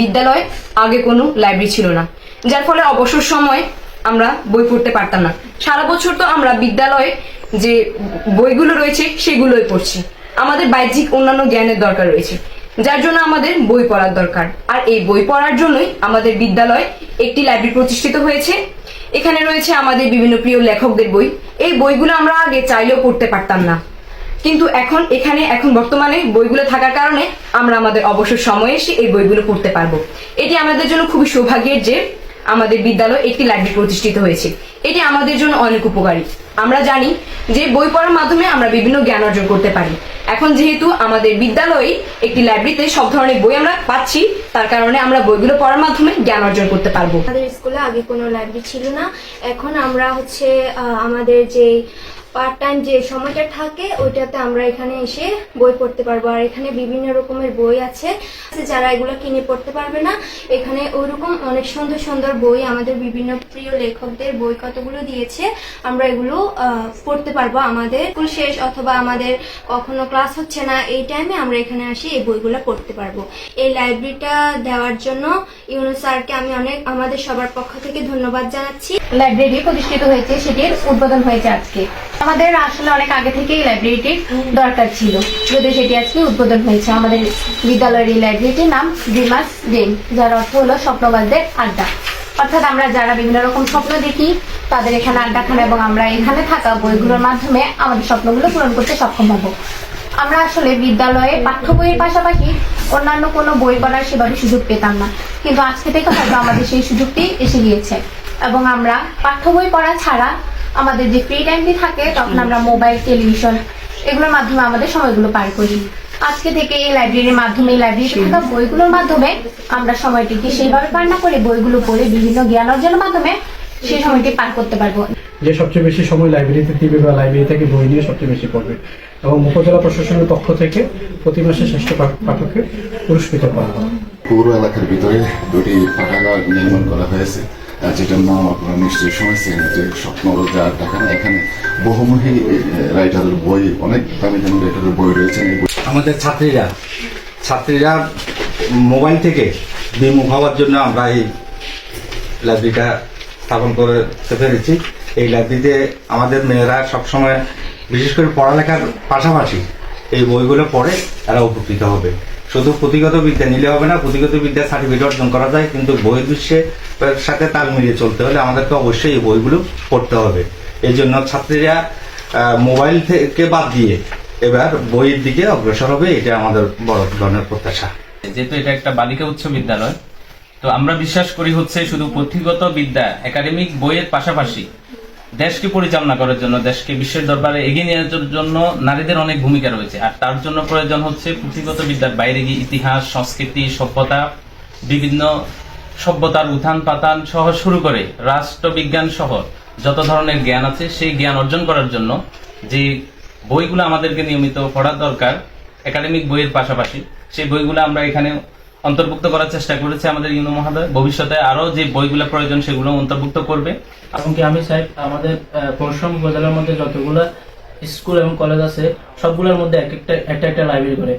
বিদ্যালয়ে আগে কোনো লাইব্রেরি ছিল না, যার ফলে অবসর সময় আমরা বই পড়তে পারতাম না। সারা বছর তো আমরা বিদ্যালয়ে যে বইগুলো রয়েছে সেগুলোই পড়ছি। আমাদের বাহ্যিক অন্যান্য জ্ঞানের দরকার রয়েছে, যার জন্য আমাদের বই পড়ার দরকার। আর এই বই পড়ার জন্যই আমাদের বিদ্যালয়ে একটি লাইব্রেরি প্রতিষ্ঠিত হয়েছে। এখানে রয়েছে আমাদের বিভিন্ন প্রিয় লেখকদের বই। এই বইগুলো আমরা আগে চাইলেও পড়তে পারতাম না, কিন্তু এখন বর্তমানে বইগুলো থাকার কারণে আমরা আমাদের অবসর সময়ে এসে এই বইগুলো পড়তে পারবো। এটি আমাদের জন্য খুবই সৌভাগ্যের যে আমাদের বিদ্যালয়ে একটি লাইব্রেরি প্রতিষ্ঠিত হয়েছে। এটি আমাদের জন্য অনেক উপকারী। আমরা জানি যে বই পড়ার মাধ্যমে আমরা বিভিন্ন জ্ঞান অর্জন করতে পারি। এখন যেহেতু আমাদের বিদ্যালয়ে একটি লাইব্রেরিতে সব ধরনের বই আমরা পাচ্ছি, তার কারণে আমরা বইগুলো পড়ার মাধ্যমে জ্ঞান অর্জন করতে পারবো। আমাদের স্কুলে আগে কোনো লাইব্রেরি ছিল না। এখন আমরা আমাদের যে পার্ট টাইম যে সময়টা থাকে ওইটাতে আমরা এখানে এসে বই পড়তে পারবো। আর এখানে বিভিন্ন রকমের বই আছে, যারা এগুলো কিনে পড়তে পারবে না, এখানে ওইরকম অনেক সুন্দর সুন্দর বই, আমাদের বিভিন্ন প্রিয় লেখকদের বই কতগুলো দিয়েছে, আমরা এগুলো পড়তে পারবো। আমাদের স্কুল শেষ অথবা আমাদের কখনো ক্লাস হচ্ছে না, এই টাইমে আমরা এখানে আসি এই বইগুলো পড়তে পারবো। এই লাইব্রেরিটা দেওয়ার জন্য ইউনুস স্যারকে আমি আমাদের সবার পক্ষ থেকে ধন্যবাদ জানাচ্ছি। লাইব্রেরি প্রতিষ্ঠিত হয়েছে, সেটির উদ্বোধন হয়েছে আজকে। আমাদের আসলে অনেক আগে থেকেই লাইব্রেরিটির দরকার ছিল, যদি সেটি আজকে উদ্বোধন হয়েছে। আমাদের বিদ্যালয়ের এই লাইব্রেরিটির নাম ড্রিমার্স ডেন, যার অর্থ হলো স্বপ্নবাজদের আড্ডা। অর্থাৎ আমরা যারা বিভিন্ন রকম স্বপ্ন দেখি তাদের এখানে আড্ডা খান, এবং আমরা এখানে থাকা বইগুলোর মাধ্যমে আমাদের স্বপ্নগুলো পূরণ করতে সক্ষম হব। আমরা আসলে বিদ্যালয়ে পাঠ্য বইয়ের পাশাপাশি অন্যান্য কোনো বই পড়ার সেভাবে সুযোগ পেতাম না, কিন্তু আজকে থেকে হয়তো আমাদের সেই সুযোগটি এসে গিয়েছে। এবং আমরা পাঠ্য বই পড়া ছাড়া আমাদের যে ফ্রি টাইমটি থাকে তখন আমরা মোবাইল, টেলিভিশন এগুলোর মাধ্যমে আমাদের সময়গুলো পার করি। আজকে থেকে এই লাইব্রেরির মাধ্যমে, এই লাইব্রেরিতে থাকা বইগুলোর মাধ্যমে আমরা সময়টিকে সেইভাবে পার না করে বইগুলো পড়ে বিভিন্ন জ্ঞান অর্জনের মাধ্যমে সেই সময়টি পার করতে পারবো। যে সবচেয়ে বেশি সময় লাইব্রেরিতে দিবে বা লাইব্রেরি থেকে বই নিয়ে সবচেয়ে বেশি পড়বে, এবং উপজেলা প্রশাসনের পক্ষ থেকে প্রতি মাসে শ্রেষ্ঠ পাঠককে পুরস্কৃত করা হবে। পৌর এলাকার ভিতরে দুটি পাঠাগার নির্মাণ করা হয়েছে, যেটার নাম আপনারা নিশ্চয়ই শুনেছেন, যে স্বপ্নবাজদের আড্ডা। এখানে বহুমুখী রাইটারের বই, অনেক দামি দামি রাইটারের বই রয়েছে। আমাদের ছাত্রীরা মোবাইল থেকে বিমুখ হওয়ার জন্য আমরা এই লাইব্রেরিটা স্থাপন করতে পেরেছি। এই লাইব্রেরিতে আমাদের মেয়েরা সবসময় বিশেষ করে পড়ালেখার পাশাপাশি এই বইগুলো পড়ে তারা উপকৃত হবে। শুধু পুঁথিগত বিদ্যা নিলে হবে না, পুঁথিগত বিদ্যার সার্টিফিকেট অর্জন করা যায়, কিন্তু বই বিশ্বের সাথে তাল মিলিয়ে চলতে হলে আমাদেরকে অবশ্যই এই বইগুলো পড়তে হবে। এই জন্য ছাত্রীরা মোবাইল থেকে বাদ দিয়ে এবার বইয়ের দিকে অগ্রসর হবে, এটা আমাদের বড় ধরনের প্রত্যাশা। যেহেতু এটা একটা বালিকা উচ্চ বিদ্যালয়, তো আমরা বিশ্বাস করি শুধু পুঁথিগত বিদ্যা, একাডেমিক বইয়ের পাশাপাশি দেশকে পরিচালনা করার জন্য, দেশকে বিশ্বের দরবারে এগিয়ে নিয়ে যাওয়ার জন্য নারীদের অনেক ভূমিকা রয়েছে। আর তার জন্য প্রয়োজন পুঁথিগত বিদ্যার বাইরে গিয়ে ইতিহাস, সংস্কৃতি, সভ্যতা, বিভিন্ন সভ্যতার উত্থান পাতান সহ শুরু করে রাষ্ট্রবিজ্ঞান সহ যত ধরনের জ্ঞান আছে সেই জ্ঞান অর্জন করার জন্য যে বইগুলো আমাদেরকে নিয়মিত পড়া দরকার একাডেমিক বইয়ের পাশাপাশি, সেই বইগুলো আমরা এখানে অন্তর্ভুক্ত করার চেষ্টা করেছে আমাদের ইউনো মহোদয়। ভবিষ্যতে আরো যে বইগুলো প্রয়োজন সেগুলো অন্তর্ভুক্ত করবে। এমনকি আমি চাই আমাদের পরিশ্রম উপজেলার মধ্যে যতগুলো স্কুল এবং কলেজ আছে সবগুলোর মধ্যে একটা লাইব্রেরি করে